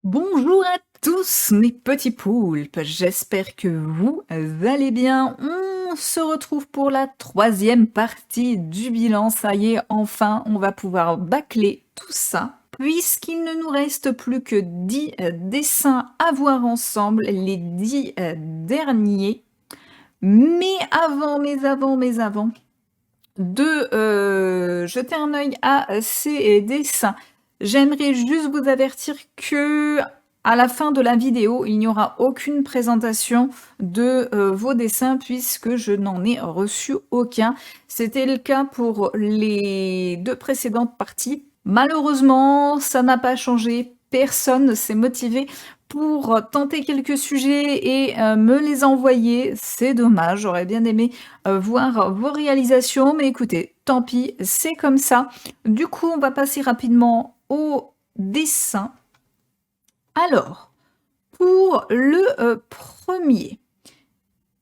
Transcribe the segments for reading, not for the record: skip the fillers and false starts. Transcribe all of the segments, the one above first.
Bonjour à tous mes petits poulpes, j'espère que vous allez bien. On se retrouve pour la troisième partie du bilan. Ça y est, enfin, on va pouvoir bâcler tout ça. Puisqu'il ne nous reste plus que 10 dessins à voir ensemble, les 10 derniers. Mais avant de jeter un œil à ces dessins, j'aimerais juste vous avertir que à la fin de la vidéo, il n'y aura aucune présentation de vos dessins puisque je n'en ai reçu aucun. C'était le cas pour les deux précédentes parties. Malheureusement, ça n'a pas changé. Personne ne s'est motivé pour tenter quelques sujets et me les envoyer. C'est dommage, j'aurais bien aimé voir vos réalisations, mais écoutez, tant pis, c'est comme ça. Du coup, on va passer rapidement au dessin. Alors, pour le premier,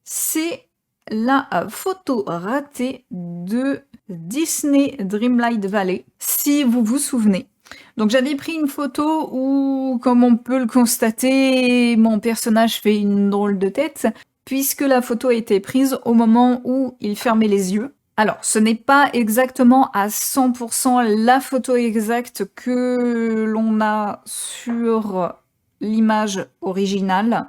c'est la photo ratée de Disney Dreamlight Valley, si vous vous souvenez. Donc j'avais pris une photo où, comme on peut le constater, mon personnage fait une drôle de tête, puisque la photo a été prise au moment où il fermait les yeux. Alors, ce n'est pas exactement à 100% la photo exacte que l'on a sur l'image originale,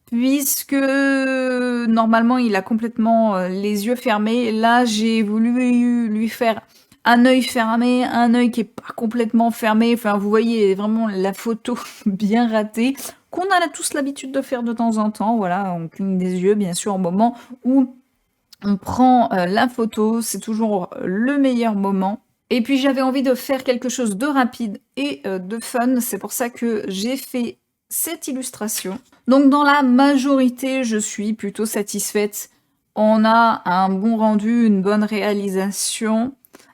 puisque normalement il a complètement les yeux fermés. Là, j'ai voulu lui faire un œil fermé, un œil qui est pas complètement fermé. Enfin, vous voyez vraiment la photo bien ratée, qu'on a tous l'habitude de faire de temps en temps. Voilà, on cligne des yeux, bien sûr, au moment où on prend la photo. C'est toujours le meilleur moment. Et puis, j'avais envie de faire quelque chose de rapide et de fun. C'est pour ça que j'ai fait cette illustration. Donc dans la majorité, je suis plutôt satisfaite. On a un bon rendu, une bonne réalisation.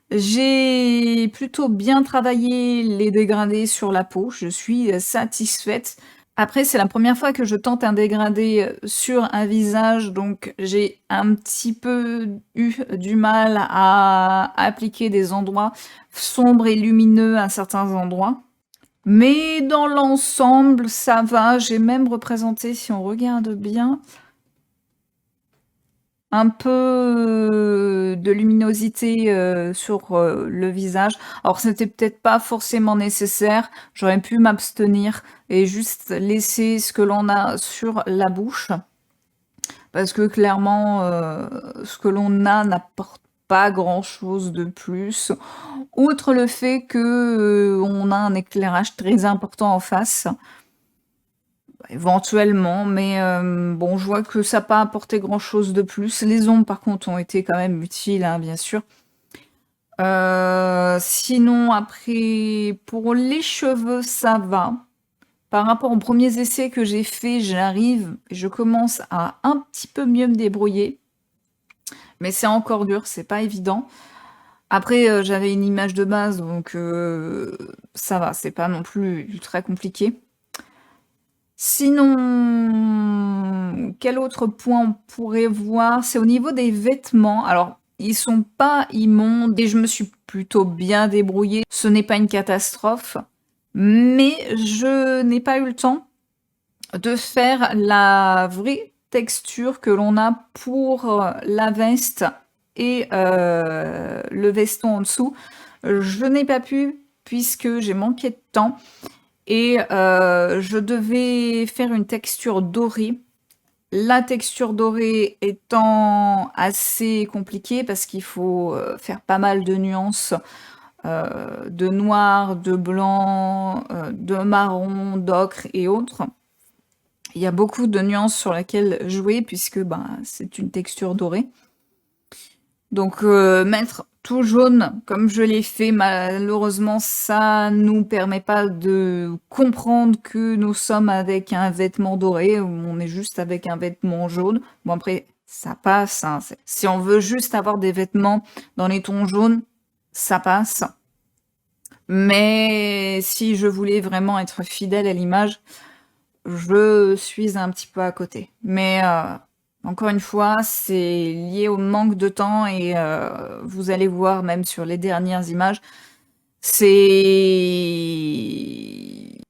J'ai plutôt bien travaillé les dégradés sur la peau, je suis satisfaite. Après, c'est la première fois que je tente un dégradé sur un visage, donc j'ai un petit peu eu du mal à appliquer des endroits sombres et lumineux à certains endroits. Mais dans l'ensemble, ça va. J'ai même représenté, si on regarde bien, un peu de luminosité sur le visage. Alors, c'était peut-être pas forcément nécessaire. J'aurais pu m'abstenir et juste laisser ce que l'on a sur la bouche. Parce que clairement, ce que l'on a n'apporte pas grand-chose de plus. Outre le fait que on a un éclairage très important en face. Éventuellement, mais bon, je vois que ça n'a pas apporté grand-chose de plus. Les ombres, par contre, ont été quand même utiles, hein, bien sûr. Sinon, après, pour les cheveux, ça va. Par rapport aux premiers essais que j'ai faits, je commence à un petit peu mieux me débrouiller. Mais c'est encore dur, c'est pas évident. Après, j'avais une image de base, donc ça va, c'est pas non plus très compliqué. Sinon, quel autre point on pourrait voir? C'est au niveau des vêtements. Alors, ils sont pas immondes et je me suis plutôt bien débrouillée. Ce n'est pas une catastrophe, mais je n'ai pas eu le temps de faire la vraie texture que l'on a pour la veste et le veston en dessous. Je n'ai pas pu puisque j'ai manqué de temps. Et je devais faire une texture dorée. La texture dorée étant assez compliquée parce qu'il faut faire pas mal de nuances de noir, de blanc, de marron, d'ocre et autres. Il y a beaucoup de nuances sur lesquelles jouer puisque ben, c'est une texture dorée. Donc mettre tout jaune comme je l'ai fait, malheureusement, ça nous permet pas de comprendre que nous sommes avec un vêtement doré, ou on est juste avec un vêtement jaune. Bon après, ça passe, hein. Si on veut juste avoir des vêtements dans les tons jaunes, ça passe. Mais si je voulais vraiment être fidèle à l'image, je suis un petit peu à côté. Mais encore une fois, c'est lié au manque de temps et vous allez voir même sur les dernières images, c'est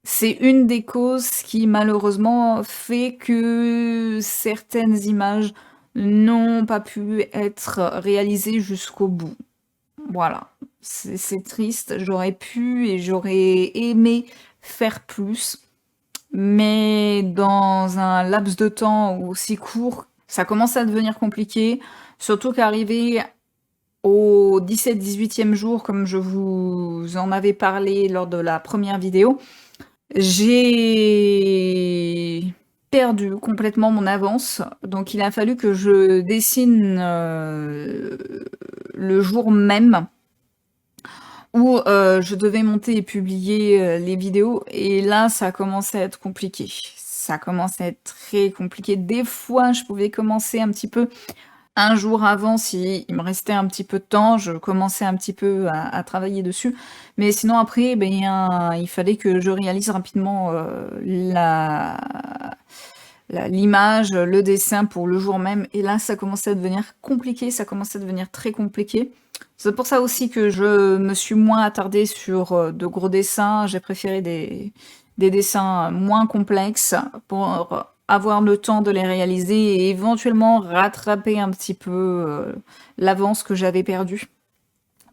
C'est une des causes qui malheureusement fait que certaines images n'ont pas pu être réalisées jusqu'au bout. Voilà, c'est triste, j'aurais pu et j'aurais aimé faire plus, mais dans un laps de temps aussi court, ça commence à devenir compliqué, surtout qu'arrivé au 17-18e jour, comme je vous en avais parlé lors de la première vidéo, j'ai perdu complètement mon avance, donc il a fallu que je dessine le jour même où je devais monter et publier les vidéos, et là ça a commencé à être compliqué. Ça commence à être très compliqué. Des fois, je pouvais commencer un petit peu un jour avant, si il me restait un petit peu de temps, je commençais un petit peu à travailler dessus. Mais sinon après, ben, il fallait que je réalise rapidement l'image, le dessin pour le jour même. Et là, ça commençait à devenir compliqué, ça commençait à devenir très compliqué. C'est pour ça aussi que je me suis moins attardée sur de gros dessins. J'ai préféré des dessins moins complexes pour avoir le temps de les réaliser et éventuellement rattraper un petit peu l'avance que j'avais perdue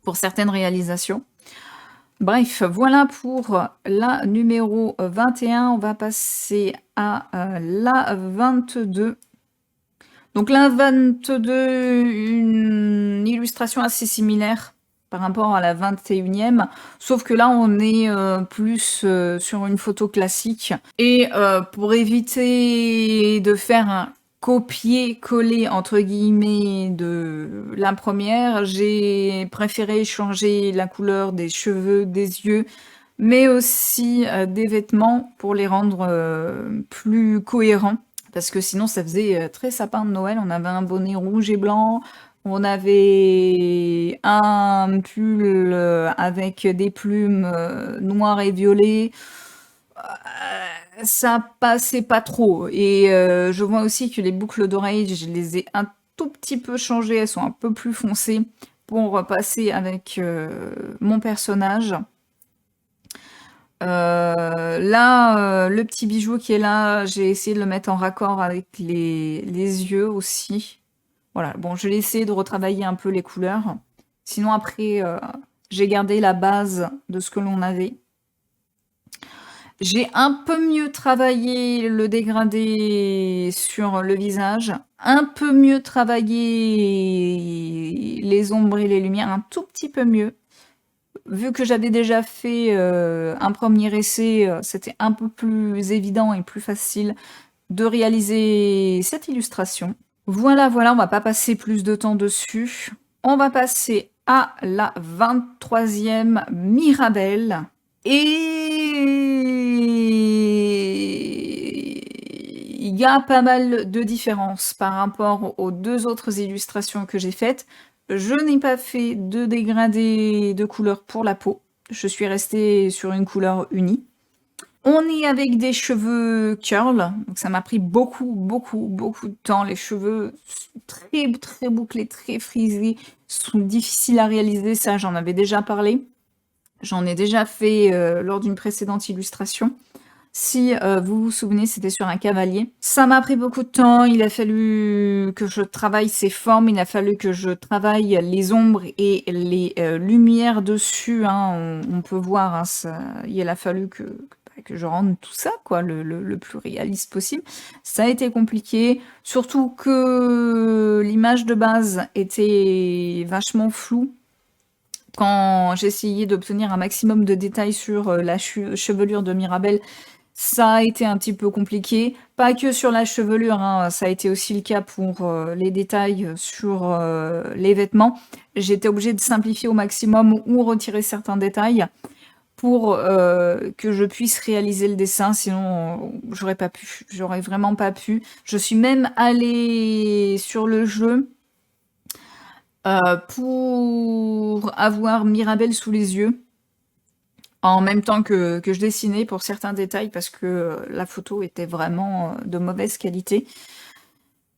pour certaines réalisations. Bref, voilà pour la numéro 21. On va passer à la 22. Donc la 22, une illustration assez similaire par rapport à la 21e, sauf que là on est plus sur une photo classique. Et pour éviter de faire un copier-coller entre guillemets de la première, j'ai préféré changer la couleur des cheveux, des yeux, mais aussi des vêtements pour les rendre plus cohérents. Parce que sinon, ça faisait très sapin de Noël. On avait un bonnet rouge et blanc, on avait un pull avec des plumes noires et violets. Ça passait pas trop. Et je vois aussi que les boucles d'oreilles, je les ai un tout petit peu changées. Elles sont un peu plus foncées pour passer avec mon personnage. Là, le petit bijou qui est là, j'ai essayé de le mettre en raccord avec les yeux aussi. Voilà, bon, je vais essayer de retravailler un peu les couleurs. Sinon, après, j'ai gardé la base de ce que l'on avait. J'ai un peu mieux travaillé le dégradé sur le visage, un peu mieux travaillé les ombres et les lumières, un tout petit peu mieux. Vu que j'avais déjà fait un premier essai, c'était un peu plus évident et plus facile de réaliser cette illustration. Voilà, voilà, on va pas passer plus de temps dessus. On va passer à la 23e Mirabelle. Et il y a pas mal de différences par rapport aux deux autres illustrations que j'ai faites. Je n'ai pas fait de dégradé de couleur pour la peau. Je suis restée sur une couleur unie. On est avec des cheveux curl, donc ça m'a pris beaucoup de temps. Les cheveux très très bouclés, très frisés, sont difficiles à réaliser, ça j'en avais déjà parlé. J'en ai déjà fait lors d'une précédente illustration. Si vous vous souvenez, c'était sur un cavalier. Ça m'a pris beaucoup de temps, il a fallu que je travaille ces formes, il a fallu que je travaille les ombres et les lumières dessus. Hein. On peut voir, hein, il a fallu que je rende tout ça, quoi, le plus réaliste possible. Ça a été compliqué, surtout que l'image de base était vachement floue. Quand j'essayais d'obtenir un maximum de détails sur la chevelure de Mirabelle, ça a été un petit peu compliqué. Pas que sur la chevelure, hein, ça a été aussi le cas pour les détails sur les vêtements. J'étais obligée de simplifier au maximum ou retirer certains détails pour que je puisse réaliser le dessin, sinon j'aurais pas pu, j'aurais vraiment pas pu. Je suis même allée sur le jeu pour avoir Mirabelle sous les yeux, en même temps que je dessinais pour certains détails, parce que la photo était vraiment de mauvaise qualité.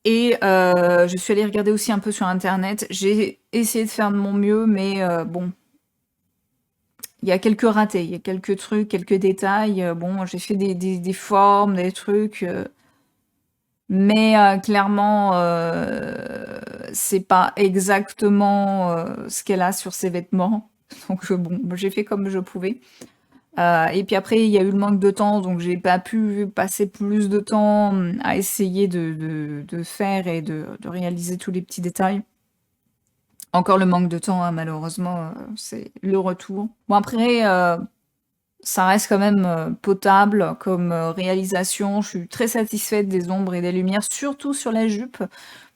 Et je suis allée regarder aussi un peu sur internet. J'ai essayé de faire de mon mieux, mais bon, il y a quelques ratés, il y a quelques trucs, quelques détails. Bon, j'ai fait des formes, des trucs, mais clairement, c'est pas exactement ce qu'elle a sur ses vêtements. Donc bon, j'ai fait comme je pouvais. Et puis après, il y a eu le manque de temps, donc j'ai pas pu passer plus de temps à essayer de faire et de réaliser tous les petits détails. Encore le manque de temps, hein, malheureusement, c'est le retour. Bon après, ça reste quand même potable comme réalisation. Je suis très satisfaite des ombres et des lumières, surtout sur la jupe.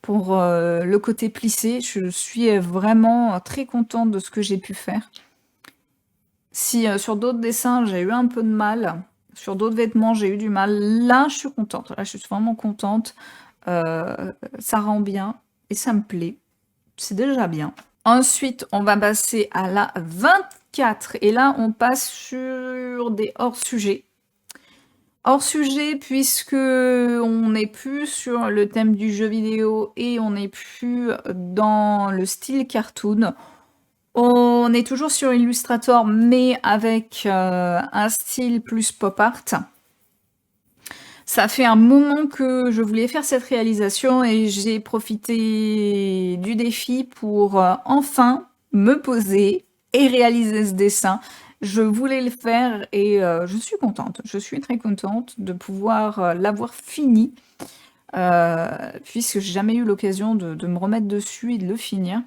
Pour le côté plissé, je suis vraiment très contente de ce que j'ai pu faire. Si sur d'autres dessins, j'ai eu un peu de mal, sur d'autres vêtements, j'ai eu du mal, là, je suis contente. Là, je suis vraiment contente. Ça rend bien et ça me plaît. C'est déjà bien. Ensuite, on va passer à la 24. Et là, on passe sur des hors-sujets. Hors-sujet, puisque on n'est plus sur le thème du jeu vidéo et on n'est plus dans le style cartoon. On est toujours sur Illustrator, mais avec un style plus pop art. Ça fait un moment que je voulais faire cette réalisation et j'ai profité du défi pour enfin me poser et réaliser ce dessin. Je voulais le faire et je suis contente. Je suis très contente de pouvoir l'avoir fini, puisque j'ai jamais eu l'occasion de me remettre dessus et de le finir.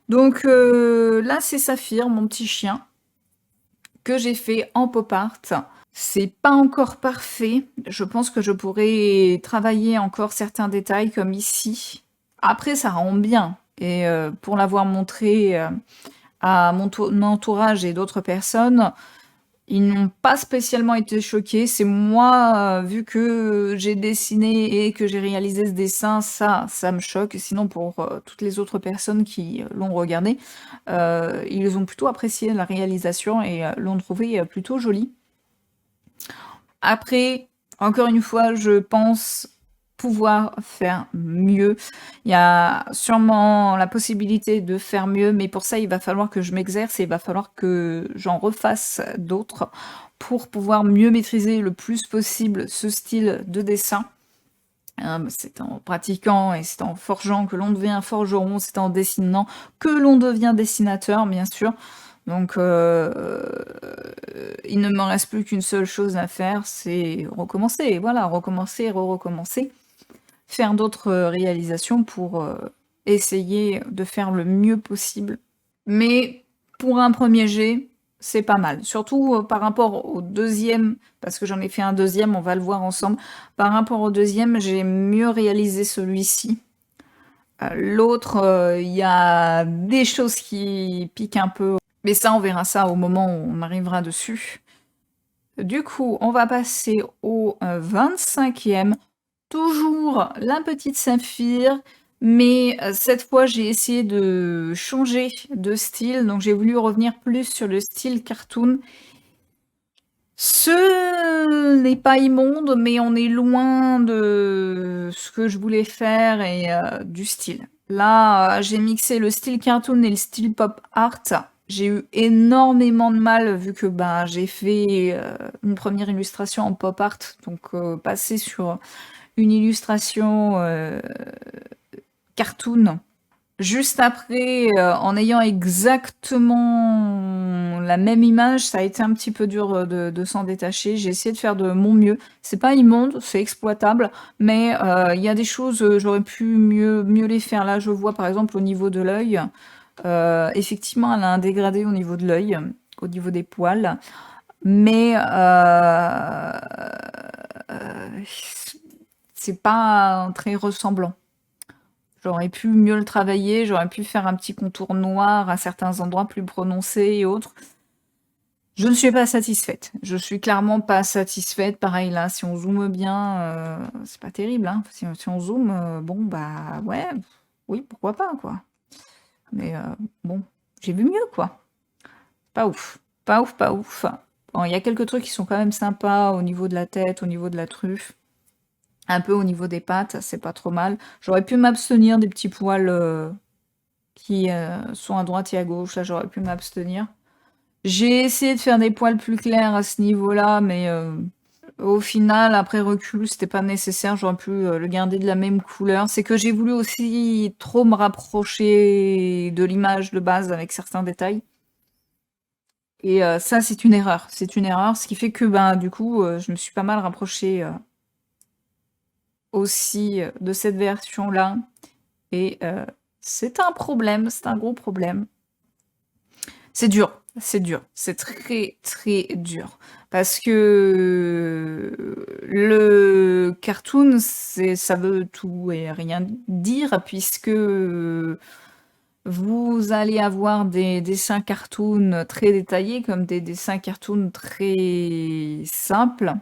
Donc là, c'est Saphir, mon petit chien, que j'ai fait en pop art. C'est pas encore parfait. Je pense que je pourrais travailler encore certains détails comme ici. Après, ça rend bien. Et pour l'avoir montré à mon entourage et d'autres personnes, ils n'ont pas spécialement été choqués. C'est moi, vu que j'ai dessiné et que j'ai réalisé ce dessin, ça me choque. Sinon, pour toutes les autres personnes qui l'ont regardé, ils ont plutôt apprécié la réalisation et l'ont trouvé plutôt jolie. Après, encore une fois, je pense pouvoir faire mieux. Il y a sûrement la possibilité de faire mieux, mais pour ça, il va falloir que je m'exerce et il va falloir que j'en refasse d'autres pour pouvoir mieux maîtriser le plus possible ce style de dessin. C'est en pratiquant et c'est en forgeant que l'on devient forgeron, c'est en dessinant que l'on devient dessinateur, bien sûr. Donc, il ne me reste plus qu'une seule chose à faire, c'est recommencer. Voilà, recommencer, recommencer. Faire d'autres réalisations pour essayer de faire le mieux possible. Mais pour un premier jet, c'est pas mal. Surtout par rapport au deuxième, parce que j'en ai fait un deuxième, on va le voir ensemble. Par rapport au deuxième, j'ai mieux réalisé celui-ci. L'autre, il y a des choses qui piquent un peu. Mais ça, on verra ça au moment où on arrivera dessus. Du coup, on va passer au 25e. Toujours la petite Saphir, mais cette fois, j'ai essayé de changer de style. Donc, j'ai voulu revenir plus sur le style cartoon. Ce n'est pas immonde, mais on est loin de ce que je voulais faire et du style. Là, j'ai mixé le style cartoon et le style pop art. J'ai eu énormément de mal vu que bah, j'ai fait une première illustration en pop art, donc passer sur une illustration cartoon juste après, en ayant exactement la même image, ça a été un petit peu dur de s'en détacher. J'ai essayé de faire de mon mieux. C'est pas immonde, c'est exploitable, mais il y a des choses, j'aurais pu mieux les faire. Là, je vois par exemple au niveau de l'œil, effectivement, elle a un dégradé au niveau de l'œil, au niveau des poils, mais c'est pas très ressemblant. J'aurais pu mieux le travailler, j'aurais pu faire un petit contour noir à certains endroits plus prononcés et autres. Je ne suis pas satisfaite. Je suis clairement pas satisfaite. Pareil là, si on zoome bien, c'est pas terrible, hein. Si on zoome, bon bah ouais, oui, pourquoi pas, quoi. Mais bon, j'ai vu mieux, quoi. Pas ouf. Pas ouf, pas ouf. Bon, il y a quelques trucs qui sont quand même sympas au niveau de la tête, au niveau de la truffe. Un peu au niveau des pattes, c'est pas trop mal. J'aurais pu m'abstenir des petits poils qui sont à droite et à gauche. Là, j'aurais pu m'abstenir. J'ai essayé de faire des poils plus clairs à ce niveau-là, mais au final, après recul, c'était pas nécessaire. J'aurais pu le garder de la même couleur. C'est que j'ai voulu aussi trop me rapprocher de l'image de base avec certains détails. Et ça, c'est une erreur. C'est une erreur, ce qui fait que, ben, du coup, je me suis pas mal rapprochée aussi de cette version-là. Et c'est un problème, c'est un gros problème. C'est dur, c'est dur, c'est très très dur. Parce que le cartoon, ça veut tout et rien dire, puisque vous allez avoir des dessins cartoon très détaillés comme des dessins cartoon très simples.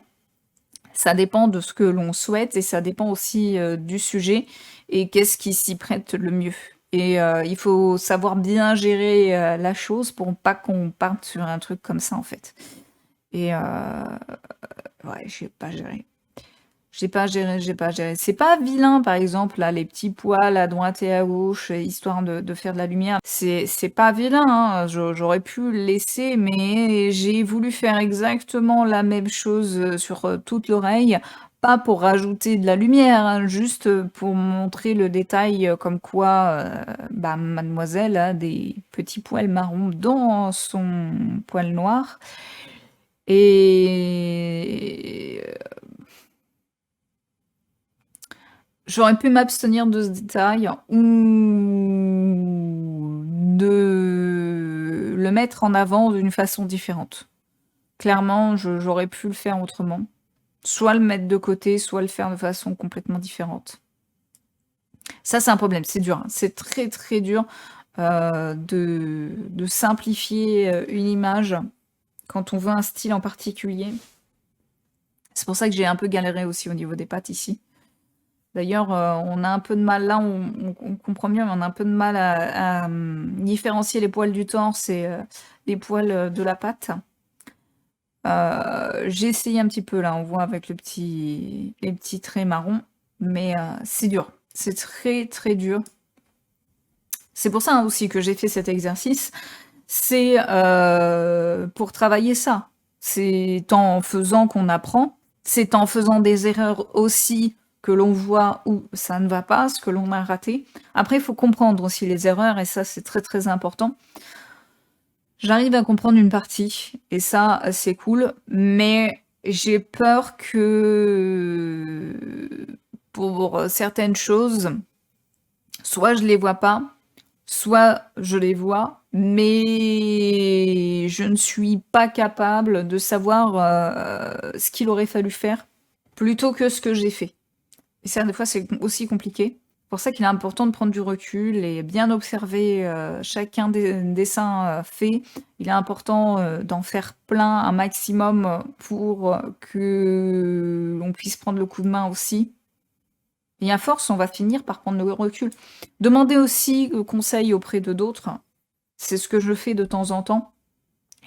Ça dépend de ce que l'on souhaite et ça dépend aussi du sujet et qu'est-ce qui s'y prête le mieux. Et il faut savoir bien gérer la chose pour pas qu'on parte sur un truc comme ça en fait. Et ouais, j'ai pas géré. J'ai pas géré, j'ai pas géré. C'est pas vilain, par exemple, là, les petits poils à droite et à gauche, histoire de faire de la lumière. C'est pas vilain, hein. J'aurais pu le laisser, mais j'ai voulu faire exactement la même chose sur toute l'oreille. Pas pour rajouter de la lumière, hein, juste pour montrer le détail comme quoi bah, mademoiselle a des petits poils marrons dans son poil noir. Et j'aurais pu m'abstenir de ce détail ou de le mettre en avant d'une façon différente. Clairement, j'aurais pu le faire autrement. Soit le mettre de côté, soit le faire de façon complètement différente. Ça, c'est un problème, c'est dur. Hein. C'est très très dur de simplifier une image quand on veut un style en particulier. C'est pour ça que j'ai un peu galéré aussi au niveau des pattes ici. D'ailleurs, on a un peu de mal, là on comprend mieux, mais on a un peu de mal à différencier les poils du torse et les poils de la patte. J'ai essayé un petit peu là, on voit avec les petits traits marrons, mais c'est dur, c'est très très dur. C'est pour ça aussi que j'ai fait cet exercice, c'est pour travailler ça. C'est en faisant qu'on apprend, c'est en faisant des erreurs aussi que l'on voit où ça ne va pas, ce que l'on a raté. Après, il faut comprendre aussi les erreurs, et ça, c'est très très important. J'arrive à comprendre une partie, et ça, c'est cool, mais j'ai peur que pour certaines choses, soit je les vois pas, soit je les vois, mais je ne suis pas capable de savoir ce qu'il aurait fallu faire plutôt que ce que j'ai fait. Et ça, des fois, c'est aussi compliqué. C'est pour ça qu'il est important de prendre du recul et bien observer chacun des dessins faits. Il est important d'en faire plein, un maximum, pour que l'on puisse prendre le coup de main aussi. Et à force, on va finir par prendre le recul. Demandez aussi conseil auprès de d'autres. C'est ce que je fais de temps en temps.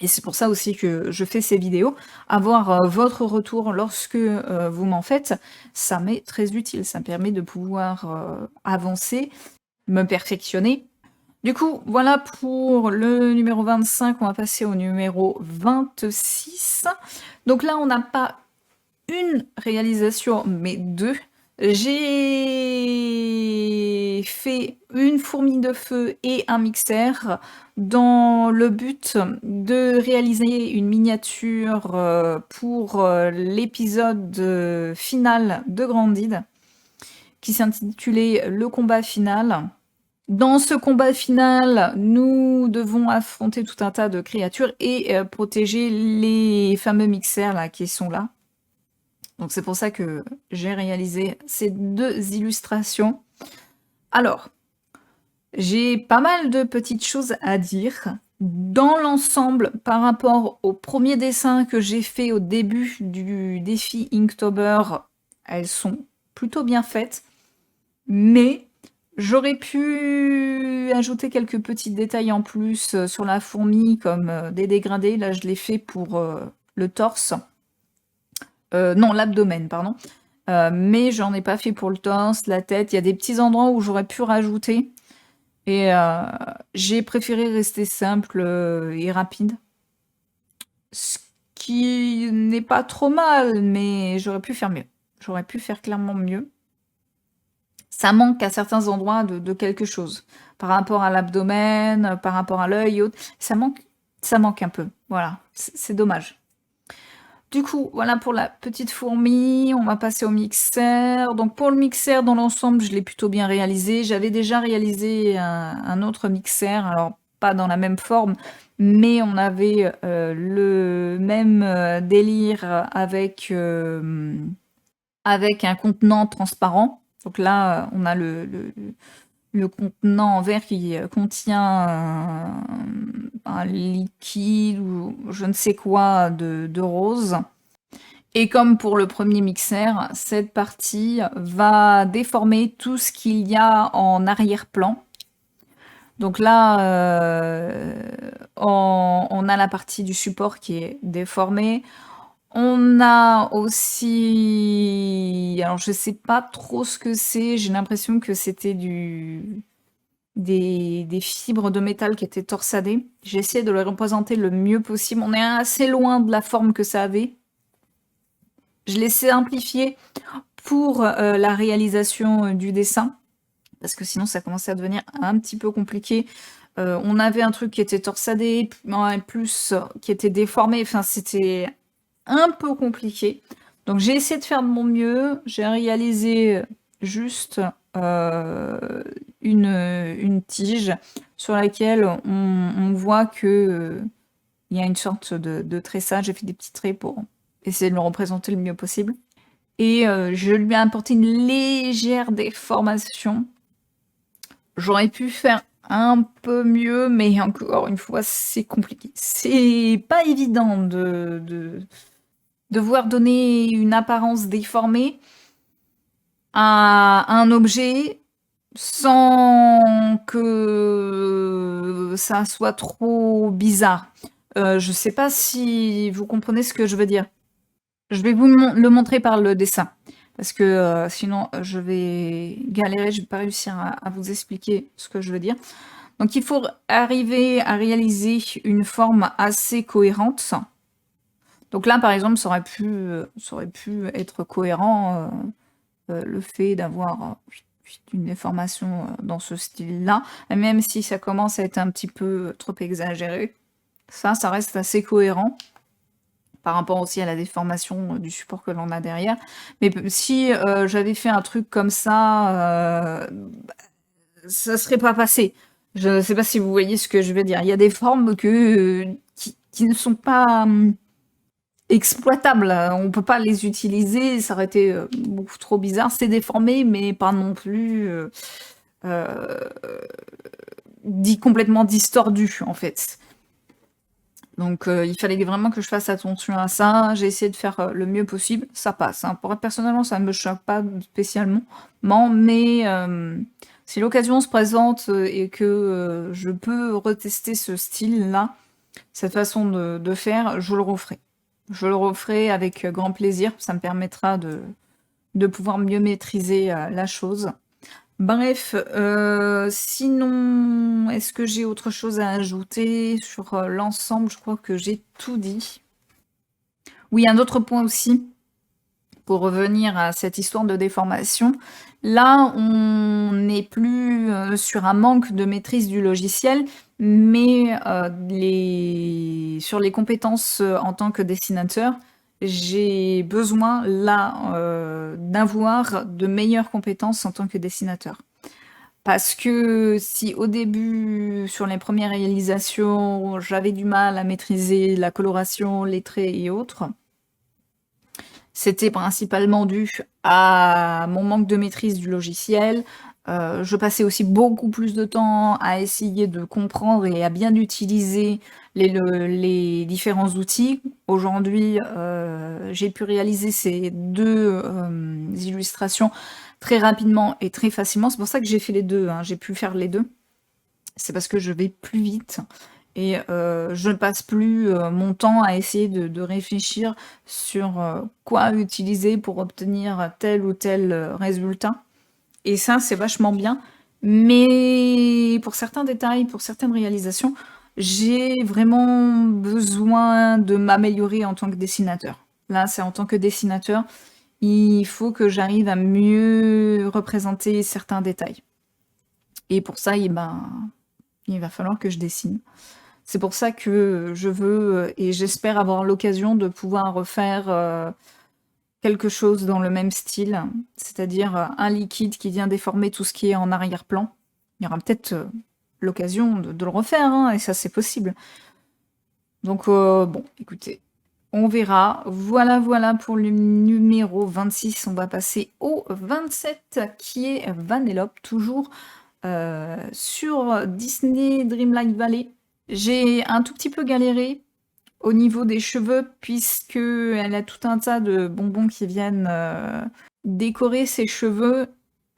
Et c'est pour ça aussi que je fais ces vidéos. Avoir votre retour lorsque vous m'en faites, ça m'est très utile. Ça me permet de pouvoir avancer, me perfectionner. Du coup, voilà pour le numéro 25. On va passer au numéro 26. Donc là, on n'a pas une réalisation, mais deux. J'ai fait une fourmi de feu et un mixeur dans le but de réaliser une miniature pour l'épisode final de Grandid qui s'intitulait Le combat final. Dans ce combat final, nous devons affronter tout un tas de créatures et protéger les fameux mixeurs là qui sont là. Donc c'est pour ça que j'ai réalisé ces deux illustrations. Alors, j'ai pas mal de petites choses à dire. Dans l'ensemble, par rapport au premier dessin que j'ai fait au début du défi Inktober, elles sont plutôt bien faites. Mais j'aurais pu ajouter quelques petits détails en plus sur la fourmi, comme des dégradés. Là, je l'ai fait pour le torse. Non, l'abdomen, pardon. Mais j'en ai pas fait pour le torse, la tête. Il y a des petits endroits où j'aurais pu rajouter. Et j'ai préféré rester simple et rapide. Ce qui n'est pas trop mal, mais j'aurais pu faire mieux. J'aurais pu faire clairement mieux. Ça manque à certains endroits de quelque chose. Par rapport à l'abdomen, par rapport à l'œil et autres. Ça manque un peu. Voilà, c'est dommage. Du coup, voilà pour la petite fourmi. On va passer au mixeur. Donc pour le mixeur, dans l'ensemble, je l'ai plutôt bien réalisé. J'avais déjà réalisé un autre mixeur, alors pas dans la même forme, mais on avait le même délire avec un contenant transparent. Donc là, on a le contenant en verre qui contient un liquide ou je ne sais quoi de rose. Et comme pour le premier mixeur, cette partie va déformer tout ce qu'il y a en arrière-plan. Donc là, on a la partie du support qui est déformée. On a aussi... Alors je sais pas trop ce que c'est, j'ai l'impression que c'était des fibres de métal qui étaient torsadées. J'ai essayé de le représenter le mieux possible. On est assez loin de la forme que ça avait. Je l'ai simplifié pour la réalisation du dessin, parce que sinon ça commençait à devenir un petit peu compliqué. On avait un truc qui était torsadé, plus qui était déformé, enfin c'était un peu compliqué. Donc j'ai essayé de faire de mon mieux, j'ai réalisé juste une tige sur laquelle on voit que il y a une sorte de tressage. J'ai fait des petits traits pour essayer de le représenter le mieux possible. Et je lui ai apporté une légère déformation. J'aurais pu faire un peu mieux, mais encore une fois, c'est compliqué. C'est pas évident de devoir donner une apparence déformée à un objet sans que ça soit trop bizarre. Je sais pas si vous comprenez ce que je veux dire. Je vais vous le montrer par le dessin, parce que sinon je vais galérer, je vais pas réussir à vous expliquer ce que je veux dire. Donc il faut arriver à réaliser une forme assez cohérente. Donc là, par exemple, ça aurait pu être cohérent, le fait d'avoir une déformation dans ce style-là, même si ça commence à être un petit peu trop exagéré. Ça reste assez cohérent par rapport aussi à la déformation du support que l'on a derrière. Mais si j'avais fait un truc comme ça, ça serait pas passé. Je ne sais pas si vous voyez ce que je veux dire. Il y a des formes qui ne sont pas exploitables. On peut pas les utiliser. Ça aurait été beaucoup trop bizarre. C'est déformé, mais pas non plus dit complètement distordu, en fait. Donc il fallait vraiment que je fasse attention à ça. J'ai essayé de faire le mieux possible. Ça passe. Hein. Personnellement, ça ne me choque pas spécialement. Mais si l'occasion se présente et que je peux retester ce style-là, cette façon de faire, je le referai. Je le referai avec grand plaisir. Ça me permettra de pouvoir mieux maîtriser la chose. Bref, sinon, est-ce que j'ai autre chose à ajouter sur l'ensemble? Je crois que j'ai tout dit. Oui, un autre point aussi, pour revenir à cette histoire de déformation. Là, on n'est plus sur un manque de maîtrise du logiciel, mais sur les compétences en tant que dessinateur, j'ai besoin là d'avoir de meilleures compétences en tant que dessinateur. Parce que si au début, sur les premières réalisations, j'avais du mal à maîtriser la coloration, les traits et autres, c'était principalement dû à mon manque de maîtrise du logiciel. Je passais aussi beaucoup plus de temps à essayer de comprendre et à bien utiliser les différents outils. Aujourd'hui, j'ai pu réaliser ces deux illustrations très rapidement et très facilement. C'est pour ça que j'ai fait les deux, hein. J'ai pu faire les deux. C'est parce que je vais plus vite et je ne passe plus mon temps à essayer de réfléchir sur quoi utiliser pour obtenir tel ou tel résultat. Et ça, c'est vachement bien. Mais pour certains détails, pour certaines réalisations, j'ai vraiment besoin de m'améliorer en tant que dessinateur. Là, c'est en tant que dessinateur, il faut que j'arrive à mieux représenter certains détails. Et pour ça, il va falloir que je dessine. C'est pour ça que je veux et j'espère avoir l'occasion de pouvoir refaire quelque chose dans le même style, c'est-à-dire un liquide qui vient déformer tout ce qui est en arrière-plan. Il y aura peut-être l'occasion de le refaire, hein, et ça c'est possible. Donc bon, écoutez, on verra. Voilà, voilà pour le numéro 26. On va passer au 27 qui est Vanellope, toujours sur Disney Dreamlight Valley. J'ai un tout petit peu galéré au niveau des cheveux, puisque elle a tout un tas de bonbons qui viennent décorer ses cheveux.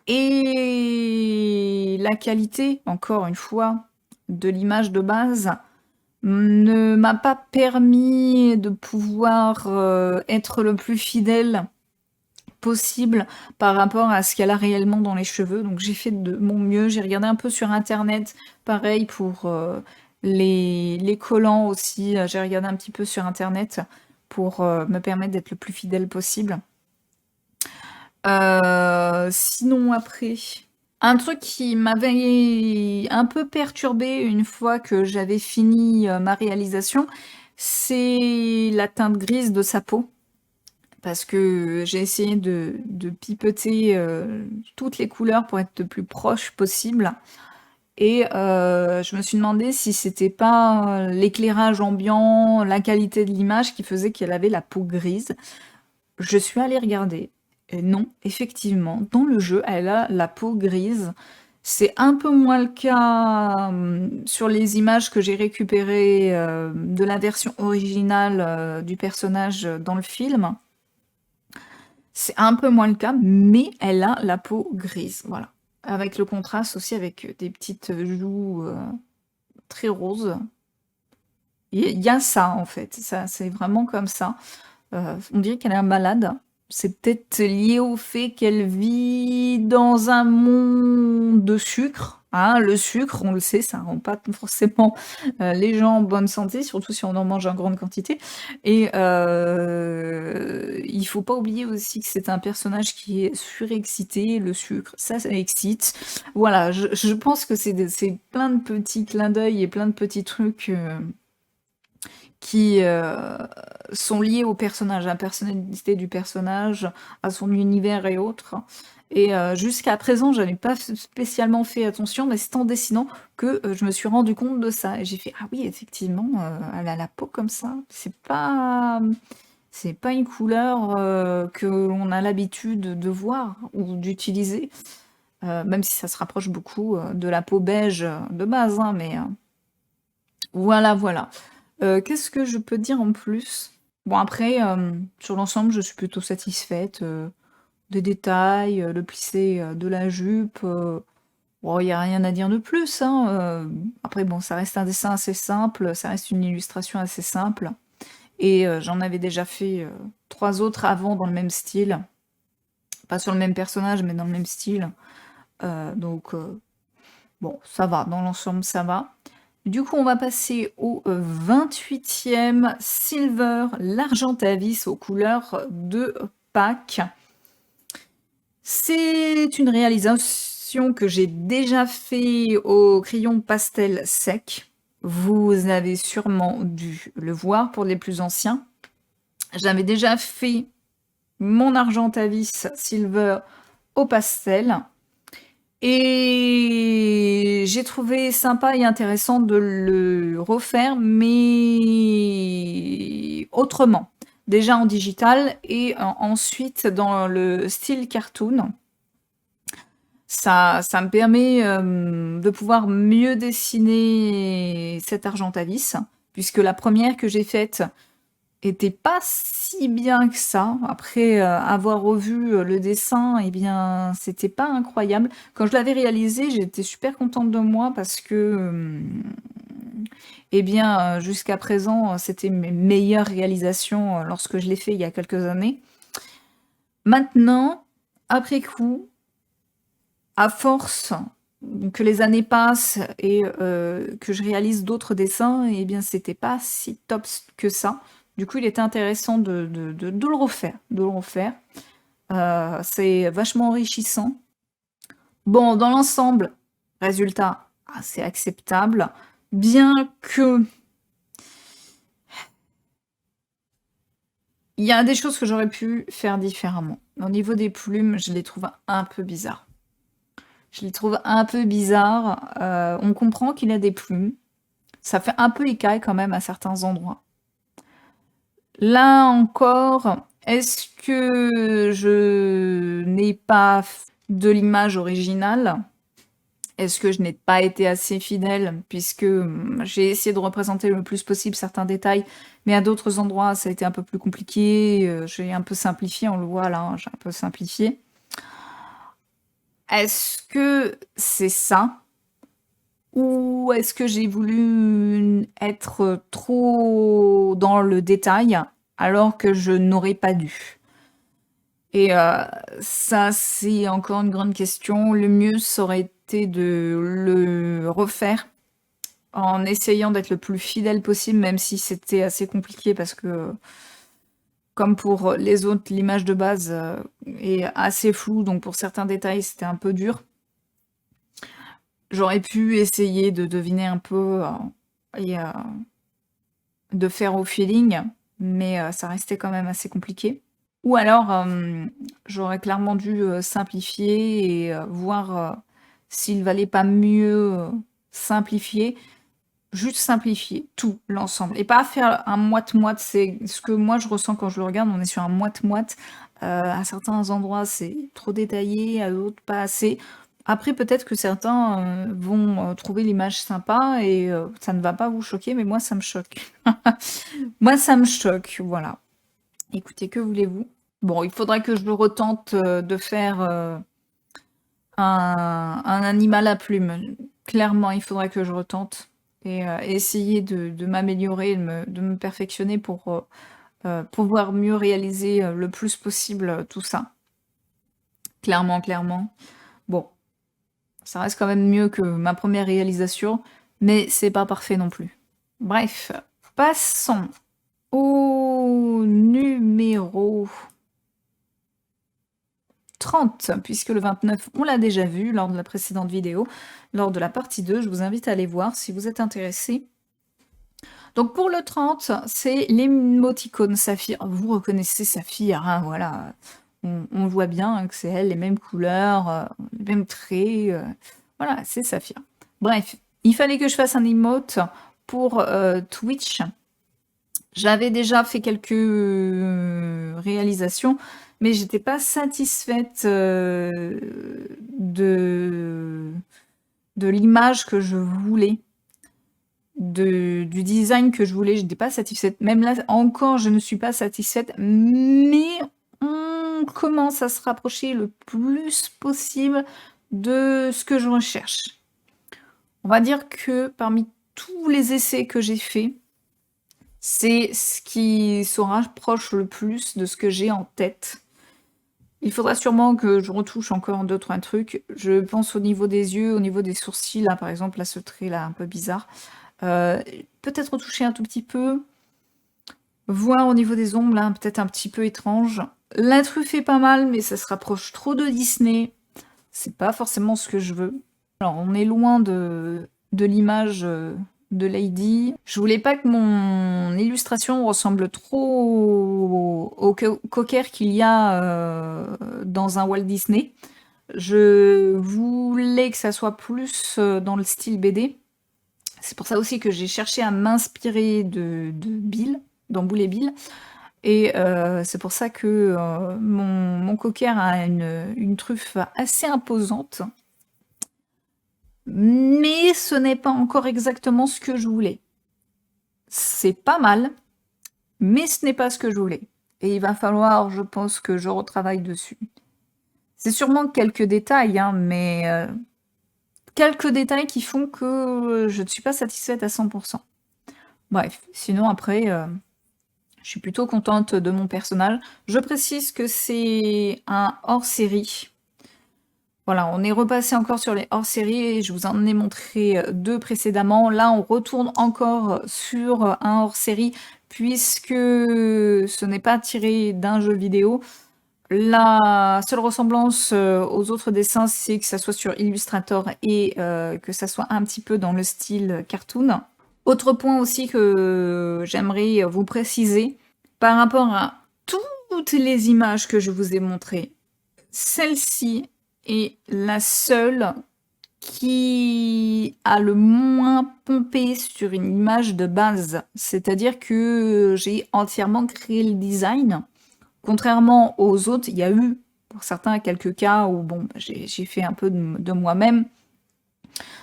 Et la qualité, encore une fois, de l'image de base ne m'a pas permis de pouvoir être le plus fidèle possible par rapport à ce qu'elle a réellement dans les cheveux. Donc j'ai fait de mon mieux, j'ai regardé un peu sur internet, pareil pour les collants aussi, j'ai regardé un petit peu sur internet pour me permettre d'être le plus fidèle possible. Sinon après, un truc qui m'avait un peu perturbée une fois que j'avais fini ma réalisation, c'est la teinte grise de sa peau. Parce que j'ai essayé de pipeter toutes les couleurs pour être le plus proche possible. Et je me suis demandé si c'était pas l'éclairage ambiant, la qualité de l'image qui faisait qu'elle avait la peau grise. Je suis allée regarder. Et non, effectivement, dans le jeu, elle a la peau grise. C'est un peu moins le cas sur les images que j'ai récupérées de la version originale du personnage dans le film. C'est un peu moins le cas, mais elle a la peau grise, voilà. Avec le contraste aussi, avec des petites joues très roses. Il y a ça, en fait. Ça, c'est vraiment comme ça. On dirait qu'elle est malade. C'est peut-être lié au fait qu'elle vit dans un monde de sucre. Hein, le sucre, on le sait, ça rend pas forcément les gens en bonne santé, surtout si on en mange en grande quantité. Et il faut pas oublier aussi que c'est un personnage qui est surexcité. Le sucre, ça excite. Voilà, je pense que c'est plein de petits clins d'œil et plein de petits trucs qui sont liés au personnage, à la personnalité du personnage, à son univers et autres. Et jusqu'à présent, j'avais pas spécialement fait attention, mais c'est en dessinant que je me suis rendu compte de ça. Et j'ai fait, ah oui, effectivement, elle a la peau comme ça. C'est pas une couleur que l'on a l'habitude de voir ou d'utiliser, même si ça se rapproche beaucoup de la peau beige de base, hein, mais voilà, voilà. Qu'est-ce que je peux dire en plus? Bon après, sur l'ensemble, je suis plutôt satisfaite, des détails, le plissé, de la jupe, bon, il y a rien à dire de plus, hein, après bon, ça reste un dessin assez simple, ça reste une illustration assez simple et j'en avais déjà fait, 3 autres avant dans le même style. Pas sur le même personnage, mais dans le même style, donc bon, ça va, dans l'ensemble, ça va. Du coup, on va passer au 28e Silver, l'Argentavis aux couleurs de Pâques. C'est une réalisation que j'ai déjà fait au crayon pastel sec. Vous avez sûrement dû le voir pour les plus anciens. J'avais déjà fait mon Argentavis Silver au pastel. Et j'ai trouvé sympa et intéressant de le refaire, mais autrement. Déjà en digital et ensuite dans le style cartoon. Ça me permet de pouvoir mieux dessiner cet Argentavis, puisque la première que j'ai faite était pas si bien que ça. Après avoir revu le dessin, eh bien, c'était pas incroyable. Quand je l'avais réalisé, j'étais super contente de moi parce que, eh bien, jusqu'à présent, c'était mes meilleures réalisations lorsque je l'ai fait il y a quelques années. Maintenant, après coup, à force que les années passent et que je réalise d'autres dessins, et bien c'était pas si top que ça. Du coup, il était intéressant de le refaire, c'est vachement enrichissant. Bon, dans l'ensemble, résultat assez acceptable, bien que il y a des choses que j'aurais pu faire différemment. Au niveau des plumes, je les trouve un peu bizarres. On comprend qu'il a des plumes. Ça fait un peu écaille quand même à certains endroits. Là encore, est-ce que je n'ai pas de l'image originale? Est-ce que je n'ai pas été assez fidèle puisque j'ai essayé de représenter le plus possible certains détails, mais à d'autres endroits ça a été un peu plus compliqué, j'ai un peu simplifié, on le voit là, hein, j'ai un peu simplifié. Est-ce que c'est ça? Ou est-ce que j'ai voulu être trop dans le détail alors que je n'aurais pas dû? Et ça, c'est encore une grande question. Le mieux, ça aurait été de le refaire en essayant d'être le plus fidèle possible, même si c'était assez compliqué parce que, comme pour les autres, l'image de base est assez floue, donc pour certains détails, c'était un peu dur. J'aurais pu essayer de deviner un peu et de faire au feeling, mais ça restait quand même assez compliqué. Ou alors, j'aurais clairement dû simplifier et voir s'il valait pas mieux simplifier, juste simplifier tout, l'ensemble. Et pas faire un moite-moite, c'est ce que moi je ressens quand je le regarde, on est sur un moite-moite. À certains endroits, c'est trop détaillé, à d'autres, pas assez. Après, peut-être que certains vont trouver l'image sympa et ça ne va pas vous choquer, mais moi, ça me choque. Moi, ça me choque, voilà. Écoutez, que voulez-vous? Bon, il faudrait que je le retente de faire un animal à plumes. Clairement, il faudrait que je retente et essayer de m'améliorer, de me perfectionner pour pouvoir mieux réaliser le plus possible tout ça. Clairement, clairement. Bon, ça reste quand même mieux que ma première réalisation, mais c'est pas parfait non plus. Bref, passons au numéro 30, puisque le 29, on l'a déjà vu lors de la précédente vidéo, lors de la partie 2, je vous invite à aller voir si vous êtes intéressé. Donc pour le 30, c'est l'émoticône Saphir. Vous reconnaissez Saphir, hein, voilà. On voit bien que c'est elle, les mêmes couleurs, les mêmes traits. Voilà, c'est Saphir. Bref, il fallait que je fasse un emote pour Twitch. J'avais déjà fait quelques réalisations, mais j'étais pas satisfaite de l'image que je voulais, du design que je voulais. J'étais pas satisfaite. Même là, encore, je ne suis pas satisfaite, mais on commence à se rapprocher le plus possible de ce que je recherche. On va dire que parmi tous les essais que j'ai faits, c'est ce qui se rapproche le plus de ce que j'ai en tête. Il faudra sûrement que je retouche encore 2-3 trucs. Je pense au niveau des yeux, au niveau des sourcils, là par exemple, là ce trait là un peu bizarre. Peut-être retoucher un tout petit peu. Voir au niveau des ongles, là, peut-être un petit peu étrange. La truffe est pas mal, mais ça se rapproche trop de Disney. C'est pas forcément ce que je veux. Alors on est loin de l'image de Lady. Je voulais pas que mon illustration ressemble trop au cocker qu'il y a dans un Walt Disney. Je voulais que ça soit plus dans le style BD. C'est pour ça aussi que j'ai cherché à m'inspirer de Bill, dans Boule et Bill. Et c'est pour ça que mon cocker a une truffe assez imposante. Mais ce n'est pas encore exactement ce que je voulais. C'est pas mal, mais ce n'est pas ce que je voulais. Et il va falloir, je pense, que je retravaille dessus. C'est sûrement quelques détails, hein, mais quelques détails qui font que je ne suis pas satisfaite à 100%. Bref, sinon après, je suis plutôt contente de mon personnage. Je précise que c'est un hors-série. Voilà, on est repassé encore sur les hors-série et je vous en ai montré 2 précédemment. Là, on retourne encore sur un hors-série puisque ce n'est pas tiré d'un jeu vidéo. La seule ressemblance aux autres dessins, c'est que ça soit sur Illustrator et que ça soit un petit peu dans le style cartoon. Autre point aussi que j'aimerais vous préciser, par rapport à toutes les images que je vous ai montrées, celle-ci est la seule qui a le moins pompé sur une image de base. C'est-à-dire que j'ai entièrement créé le design. Contrairement aux autres, il y a eu, pour certains, quelques cas où bon, j'ai fait un peu de moi-même.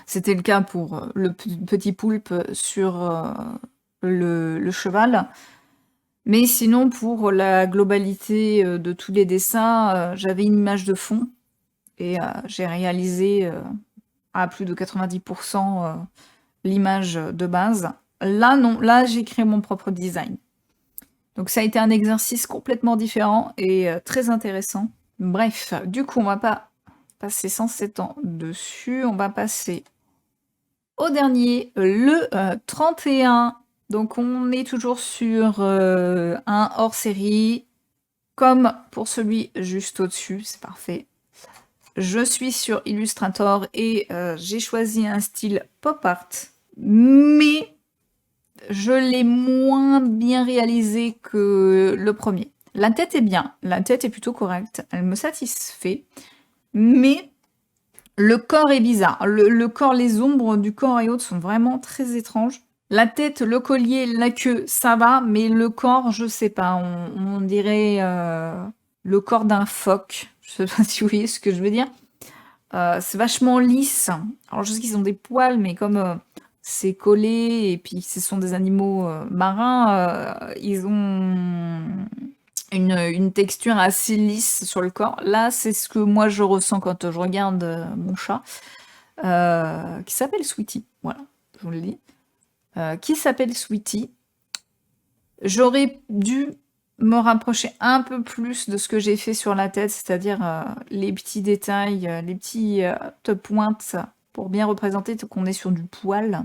C'était le cas pour le petit poulpe sur le cheval. Mais sinon, pour la globalité de tous les dessins, j'avais une image de fond et j'ai réalisé à plus de 90% l'image de base. Là, non, là, j'ai créé mon propre design. Donc ça a été un exercice complètement différent et très intéressant. Bref, du coup, on va pas passer 107 ans dessus, on va passer au dernier, le 31. Donc on est toujours sur un hors-série, comme pour celui juste au-dessus, c'est parfait. Je suis sur Illustrator et j'ai choisi un style pop art, mais je l'ai moins bien réalisé que le premier. La tête est bien, la tête est plutôt correcte, elle me satisfait, mais le corps est bizarre. Le corps, les ombres du corps et autres sont vraiment très étranges. La tête, le collier, la queue, ça va, mais le corps, je sais pas, on dirait le corps d'un phoque. Je sais pas si vous voyez ce que je veux dire. C'est vachement lisse. Alors je sais qu'ils ont des poils, mais comme c'est collé et puis ce sont des animaux marins, ils ont une texture assez lisse sur le corps. Là, c'est ce que moi je ressens quand je regarde mon chat, qui s'appelle Sweetie. Voilà, je vous le dis. Qui s'appelle Sweetie. J'aurais dû me rapprocher un peu plus de ce que j'ai fait sur la tête, c'est-à-dire les petits détails, les petites pointes pour bien représenter qu'on est sur du poil.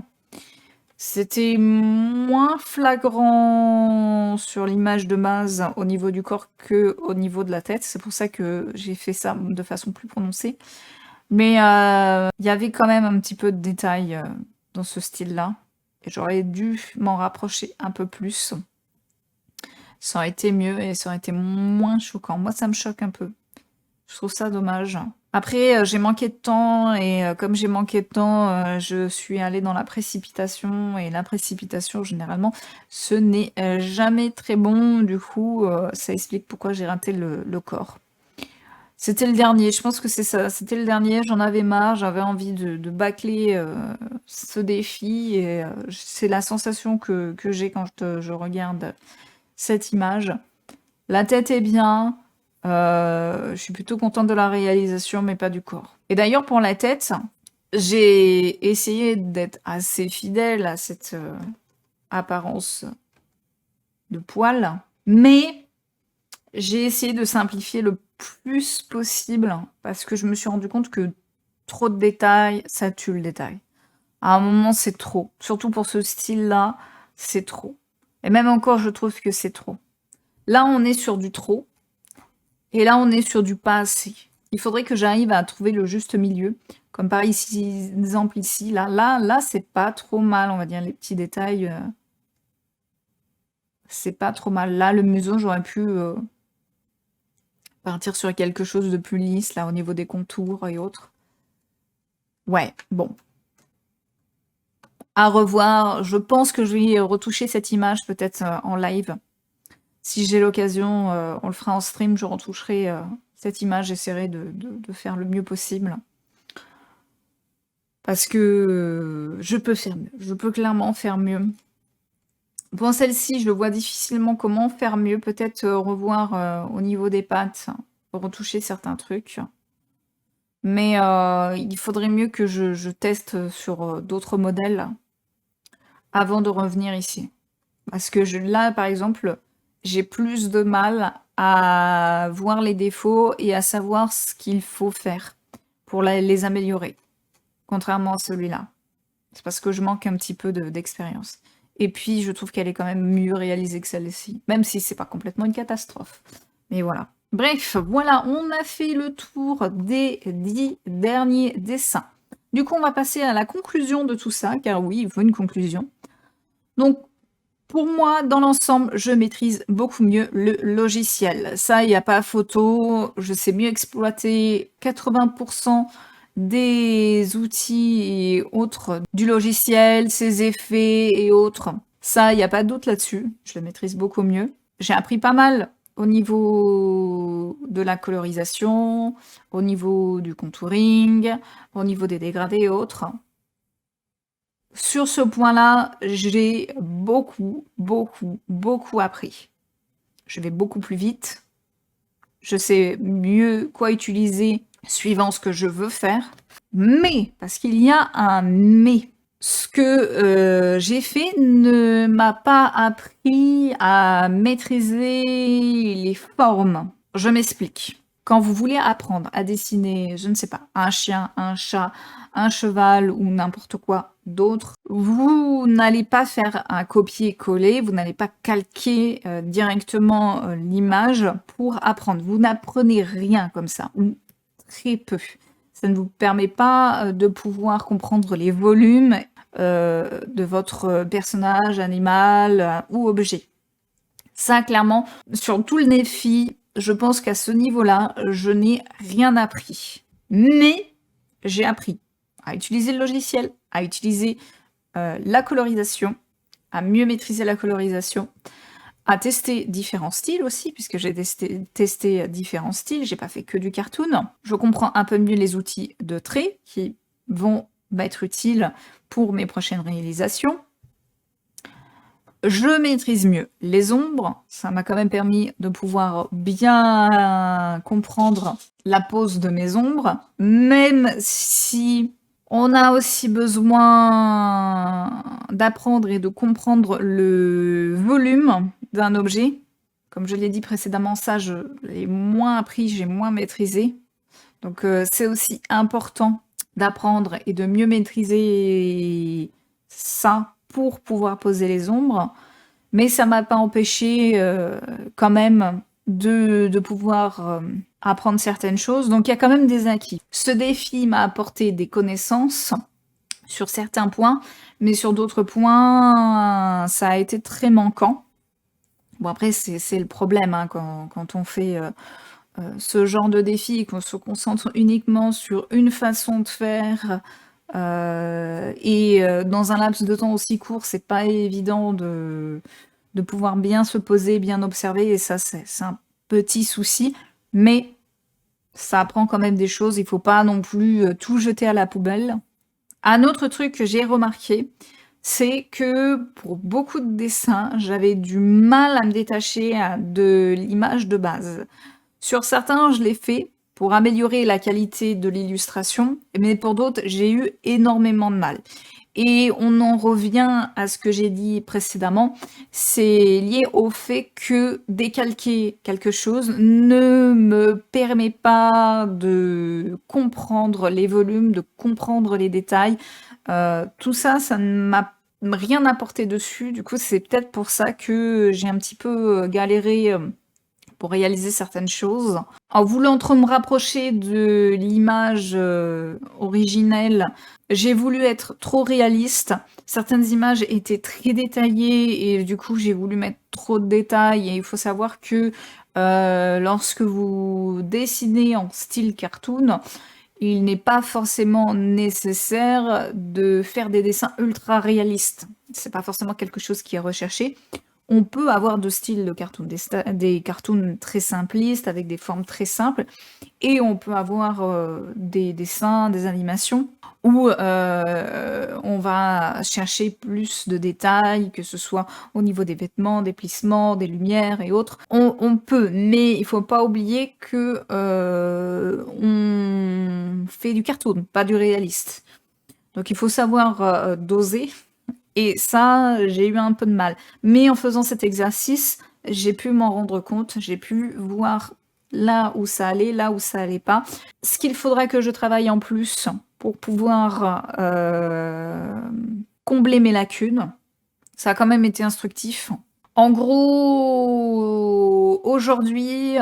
C'était moins flagrant sur l'image de base au niveau du corps que au niveau de la tête. C'est pour ça que j'ai fait ça de façon plus prononcée. Mais il y avait quand même un petit peu de détails dans ce style-là. Et j'aurais dû m'en rapprocher un peu plus. Ça aurait été mieux et ça aurait été moins choquant. Moi, ça me choque un peu. Je trouve ça dommage. Après, j'ai manqué de temps et comme j'ai manqué de temps, je suis allée dans la précipitation et la précipitation, généralement, ce n'est jamais très bon. Du coup, ça explique pourquoi j'ai raté le corps. C'était le dernier, je pense que c'est ça. C'était le dernier, j'en avais marre, j'avais envie de bâcler ce défi et c'est la sensation que j'ai quand je regarde cette image. La tête est bien, je suis plutôt contente de la réalisation, mais pas du corps. Et d'ailleurs, pour la tête, j'ai essayé d'être assez fidèle à cette apparence de poil, mais j'ai essayé de simplifier le plus possible, parce que je me suis rendu compte que trop de détails, ça tue le détail. À un moment, c'est trop. Surtout pour ce style-là, c'est trop. Et même encore, je trouve que c'est trop. Là, on est sur du trop. Et là, on est sur du pas assez. Il faudrait que j'arrive à trouver le juste milieu. Comme par ici, exemple ici, là, c'est pas trop mal, on va dire, les petits détails. C'est pas trop mal. Là, le museau, j'aurais pu partir sur quelque chose de plus lisse, là, au niveau des contours et autres. Ouais, bon. À revoir. Je pense que je vais retoucher cette image peut-être en live. Si j'ai l'occasion, on le fera en stream, je retoucherai cette image, j'essaierai de faire le mieux possible. Parce que je peux faire mieux, je peux clairement faire mieux. Pour celle-ci, je vois difficilement comment faire mieux, peut-être revoir au niveau des pattes, retoucher certains trucs. Mais il faudrait mieux que je teste sur d'autres modèles avant de revenir ici. Parce que là, par exemple, j'ai plus de mal à voir les défauts et à savoir ce qu'il faut faire pour les améliorer, contrairement à celui-là. C'est parce que je manque un petit peu d'expérience. Et puis, je trouve qu'elle est quand même mieux réalisée que celle-ci, même si c'est pas complètement une catastrophe. Mais voilà. Bref, voilà, on a fait le tour des 10 derniers dessins. Du coup, on va passer à la conclusion de tout ça, car oui, il faut une conclusion. Donc, pour moi, dans l'ensemble, je maîtrise beaucoup mieux le logiciel. Ça, il n'y a pas photo. Je sais mieux exploiter 80% des outils et autres du logiciel, ses effets et autres. Ça, il n'y a pas de doute là-dessus. Je le maîtrise beaucoup mieux. J'ai appris pas mal au niveau de la colorisation, au niveau du contouring, au niveau des dégradés et autres. Sur ce point-là, j'ai beaucoup appris. Je vais beaucoup plus vite. Je sais mieux quoi utiliser suivant ce que je veux faire. Mais, parce qu'il y a un mais, ce que j'ai fait ne m'a pas appris à maîtriser les formes. Je m'explique. Quand vous voulez apprendre à dessiner, je ne sais pas, un chien, un chat, un cheval ou n'importe quoi d'autre, vous n'allez pas faire un copier-coller, vous n'allez pas calquer directement l'image pour apprendre. Vous n'apprenez rien comme ça, ou très peu. Ça ne vous permet pas de pouvoir comprendre les volumes de votre personnage, animal ou objet. Ça, clairement, sur tout le défi, je pense qu'à ce niveau-là, je n'ai rien appris. Mais j'ai appris à utiliser le logiciel, à utiliser la colorisation, à mieux maîtriser la colorisation, à tester différents styles aussi, puisque j'ai testé différents styles, j'ai pas fait que du cartoon. Je comprends un peu mieux les outils de trait qui vont m'être utiles pour mes prochaines réalisations. Je maîtrise mieux les ombres, ça m'a quand même permis de pouvoir bien comprendre la pose de mes ombres, même si on a aussi besoin d'apprendre et de comprendre le volume d'un objet. Comme je l'ai dit précédemment, ça, je l'ai moins appris, j'ai moins maîtrisé. Donc c'est aussi important d'apprendre et de mieux maîtriser ça pour pouvoir poser les ombres. Mais ça m'a pas empêché quand même de pouvoir apprendre certaines choses. Donc il y a quand même des acquis. Ce défi m'a apporté des connaissances sur certains points, mais sur d'autres points, ça a été très manquant. Bon après, c'est le problème hein, quand on fait ce genre de défi, qu'on se concentre uniquement sur une façon de faire, et dans un laps de temps aussi court, c'est pas évident de pouvoir bien se poser, bien observer, et ça, c'est un petit souci, mais ça apprend quand même des choses, il faut pas non plus tout jeter à la poubelle. Un autre truc que j'ai remarqué, c'est que pour beaucoup de dessins, j'avais du mal à me détacher de l'image de base. Sur certains, je l'ai fait pour améliorer la qualité de l'illustration, mais pour d'autres, j'ai eu énormément de mal. Et on en revient à ce que j'ai dit précédemment, c'est lié au fait que décalquer quelque chose ne me permet pas de comprendre les volumes, de comprendre les détails. Tout ça, ça ne m'a rien apporté dessus. Du coup, c'est peut-être pour ça que j'ai un petit peu galéré pour réaliser certaines choses. En voulant trop me rapprocher de l'image originelle, j'ai voulu être trop réaliste. Certaines images étaient très détaillées et du coup j'ai voulu mettre trop de détails. Et il faut savoir que lorsque vous dessinez en style cartoon, il n'est pas forcément nécessaire de faire des dessins ultra réalistes. C'est pas forcément quelque chose qui est recherché. On peut avoir deux styles de cartoon, des cartoons très simplistes avec des formes très simples, et on peut avoir des dessins, des animations où on va chercher plus de détails, que ce soit au niveau des vêtements, des plissements, des lumières et autres. On peut, mais il faut pas oublier que on fait du cartoon, pas du réaliste. Donc il faut savoir doser. Et ça, j'ai eu un peu de mal. Mais en faisant cet exercice, j'ai pu m'en rendre compte, j'ai pu voir là où ça allait pas. Ce qu'il faudra que je travaille en plus pour pouvoir combler mes lacunes. Ça a quand même été instructif. En gros, aujourd'hui,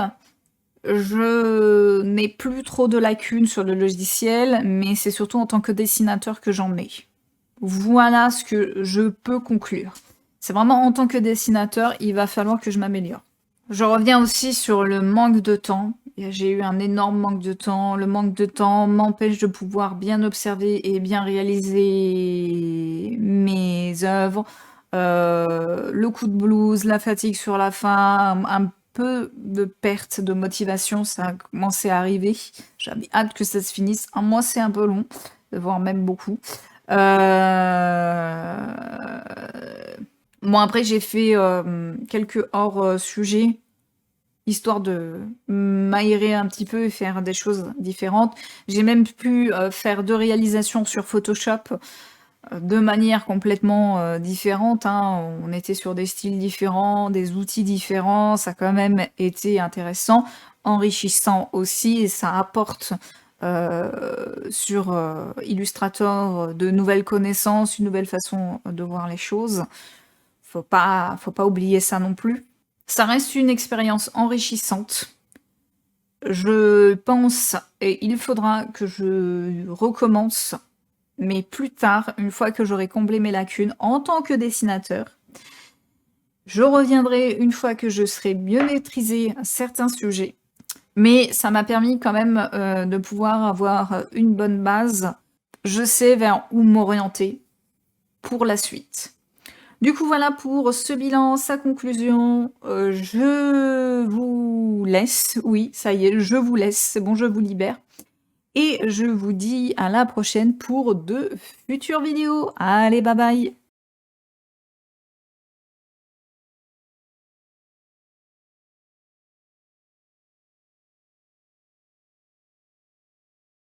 je n'ai plus trop de lacunes sur le logiciel, mais c'est surtout en tant que dessinateur que j'en ai. Voilà ce que je peux conclure. C'est vraiment en tant que dessinateur, il va falloir que je m'améliore. Je reviens aussi sur le manque de temps. J'ai eu un énorme manque de temps. Le manque de temps m'empêche de pouvoir bien observer et bien réaliser mes œuvres. Le coup de blues, la fatigue sur la fin, un peu de perte de motivation, ça a commencé à arriver. J'avais hâte que ça se finisse. Un mois, c'est un peu long, voire même beaucoup. Bon, après, j'ai fait quelques hors-sujets, histoire de m'aérer un petit peu et faire des choses différentes. J'ai même pu faire 2 réalisations sur Photoshop de manière complètement différente. Hein. On était sur des styles différents, des outils différents. Ça a quand même été intéressant, enrichissant aussi, et ça apporte sur Illustrator de nouvelles connaissances, une nouvelle façon de voir les choses. Faut pas oublier ça non plus. Ça reste une expérience enrichissante. Je pense, et il faudra que je recommence, mais plus tard, une fois que j'aurai comblé mes lacunes en tant que dessinateur. Je reviendrai une fois que je serai mieux maîtrisé certains sujets. Mais ça m'a permis quand même de pouvoir avoir une bonne base. Je sais vers où m'orienter pour la suite. Du coup, voilà pour ce bilan, sa conclusion. Je vous laisse. Oui, ça y est, je vous laisse. C'est bon, je vous libère. Et je vous dis à la prochaine pour de futures vidéos. Allez, bye bye!